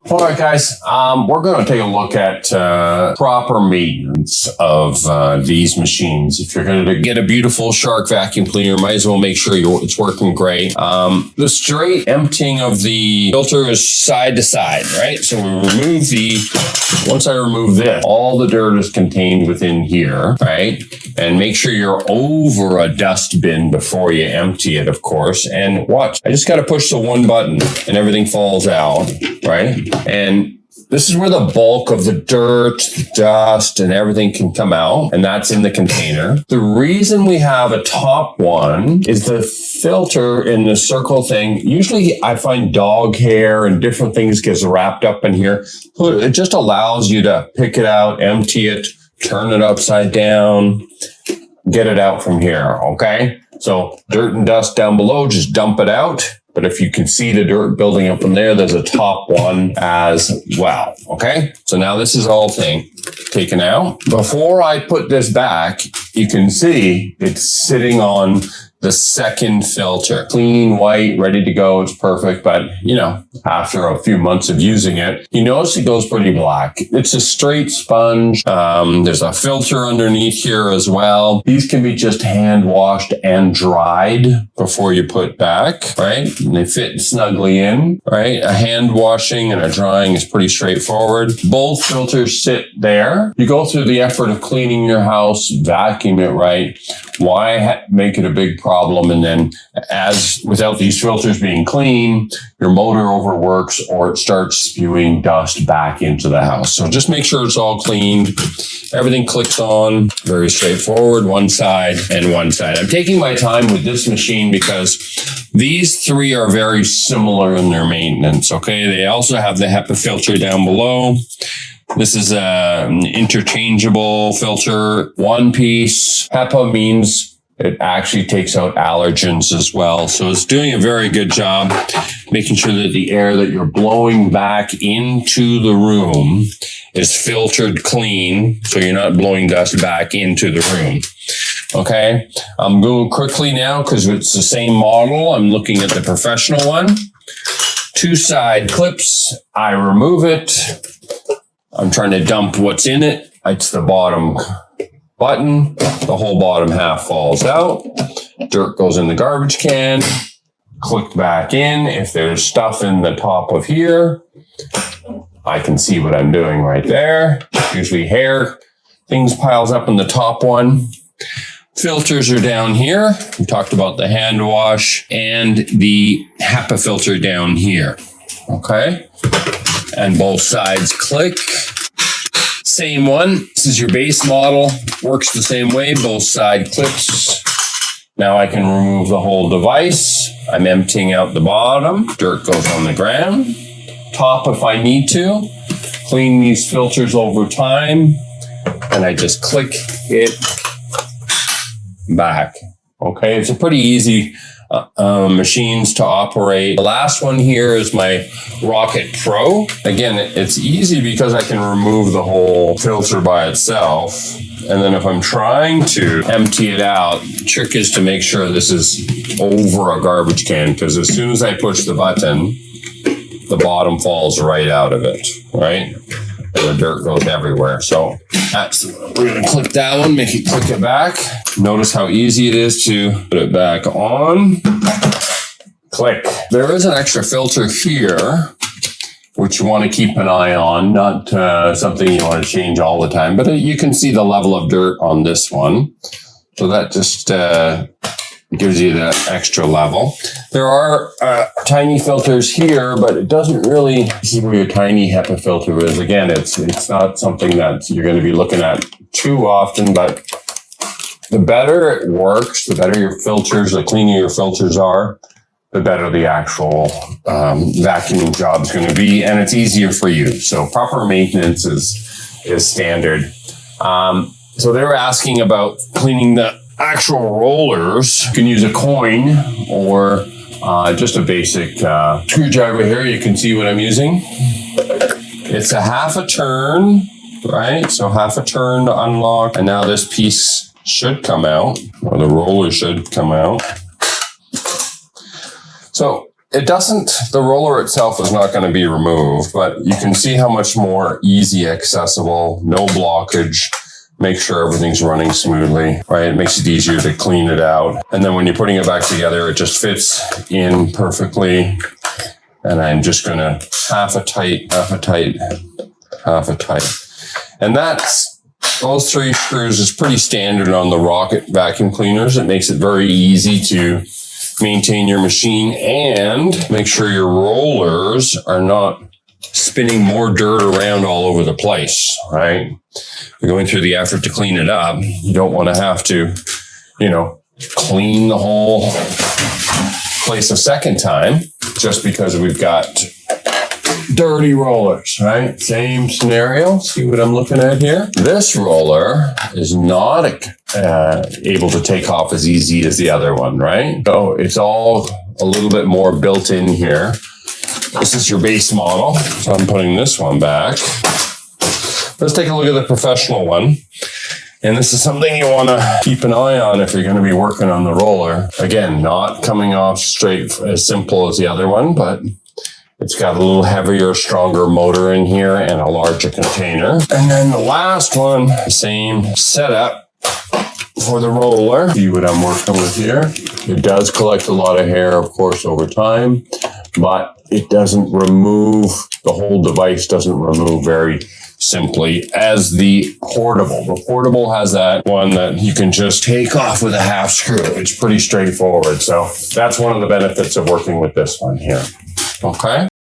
All right, guys, we're going to take a look at proper maintenance of these machines. If you're going to get a beautiful Shark vacuum cleaner, might as well make sure it's working great. The straight emptying of the filter is side to side, right? So we remove once I remove this, all the dirt is contained within here, right? And make sure you're over a dust bin before you empty it, of course. And watch, I just got to push the one button and everything falls out, right? And this is where the bulk of the dirt, dust, and everything can come out, and that's in the container. The reason we have a top one is the filter in the circle thing. Usually I find dog hair and different things gets wrapped up in here. It just allows you to pick it out, empty it, turn it upside down, get it out from here, okay? So dirt and dust down below, just dump it out. But if you can see the dirt building up from there, there's a top one as well, okay? So now this is all taken out. Before I put this back, you can see it's sitting on the second filter. Clean, white, ready to go. It's perfect. But, after a few months of using it, you notice it goes pretty black. It's a straight sponge. There's a filter underneath here as well. These can be just hand washed and dried before you put back, right? And they fit snugly in, right? A hand washing and a drying is pretty straightforward. Both filters sit there. You go through the effort of cleaning your house, vacuum it right. Why make it a big problem? And then without these filters being clean, your motor overworks or it starts spewing dust back into the house. So just make sure it's all cleaned. Everything clicks on. Very straightforward. One side and one side. I'm taking my time with this machine because these three are very similar in their maintenance. Okay. They also have the HEPA filter down below. This is an interchangeable filter, one piece. HEPA means it actually takes out allergens as well. So it's doing a very good job making sure that the air that you're blowing back into the room is filtered clean. So you're not blowing dust back into the room. Okay. I'm going quickly now because it's the same model. I'm looking at the professional one. 2 side clips. I remove it. I'm trying to dump what's in it. It's the bottom button. The whole bottom half falls out. Dirt goes in the garbage can. Click back in. If there's stuff in the top of here, I can see what I'm doing right there. Usually hair, things piles up in the top one. Filters are down here. We talked about the hand wash and the HEPA filter down here. Okay. And both sides click. Same one. This is your base model. Works the same way. Both side clips. Now I can remove the whole device. I'm emptying out the bottom. Dirt goes on the ground. Top if I need to. Clean these filters over time. And I just click it back. Okay, it's a pretty easy machines to operate. The last one here is my Rocket Pro. Again, it's easy because I can remove the whole filter by itself. And then if I'm trying to empty it out, the trick is to make sure this is over a garbage can, because as soon as I push the button, the bottom falls right out of it, right? And the dirt goes everywhere. So we're going to click that one, make it click it back. Notice how easy it is to put it back on. Click. There is an extra filter here, which you want to keep an eye on, not something you want to change all the time, but you can see the level of dirt on this one. So that just gives you the extra level. There are tiny filters here, but it doesn't really see where your tiny HEPA filter is. Again, it's not something that you're going to be looking at too often, but the better it works, the better your filters, the cleaner your filters are, the better the actual vacuuming job is going to be, and it's easier for you. So proper maintenance is standard. So they were asking about cleaning the actual rollers. You can use a coin or Just a basic screwdriver here. You can see what I'm using. It's a half a turn, right? So half a turn to unlock. And now this piece should come out, or the roller should come out. So it doesn't, the roller itself is not going to be removed, but you can see how much more easy accessible, no blockage. Make sure everything's running smoothly, right? It makes it easier to clean it out. And then when you're putting it back together, it just fits in perfectly. And I'm just going to half a tight. And those 3 screws is pretty standard on the Rocket vacuum cleaners. It makes it very easy to maintain your machine and make sure your rollers are not spinning more dirt around all over the place, right? You're going through the effort to clean it up. You don't want to have to, clean the whole place a second time just because we've got dirty rollers, right? Same scenario. See what I'm looking at here? This roller is not able to take off as easy as the other one, right? So it's all a little bit more built in here. This is your base model. So I'm putting this one back. Let's take a look at the professional one. And this is something you want to keep an eye on if you're going to be working on the roller. Again, not coming off straight as simple as the other one, but it's got a little heavier, stronger motor in here and a larger container. And then the last one, same setup for the roller. See what I'm working with here. It does collect a lot of hair, of course, over time, but it doesn't remove, the whole device doesn't remove very simply as the portable. The portable has that one that you can just take off with a half screw. It's pretty straightforward. So that's one of the benefits of working with this one here. Okay.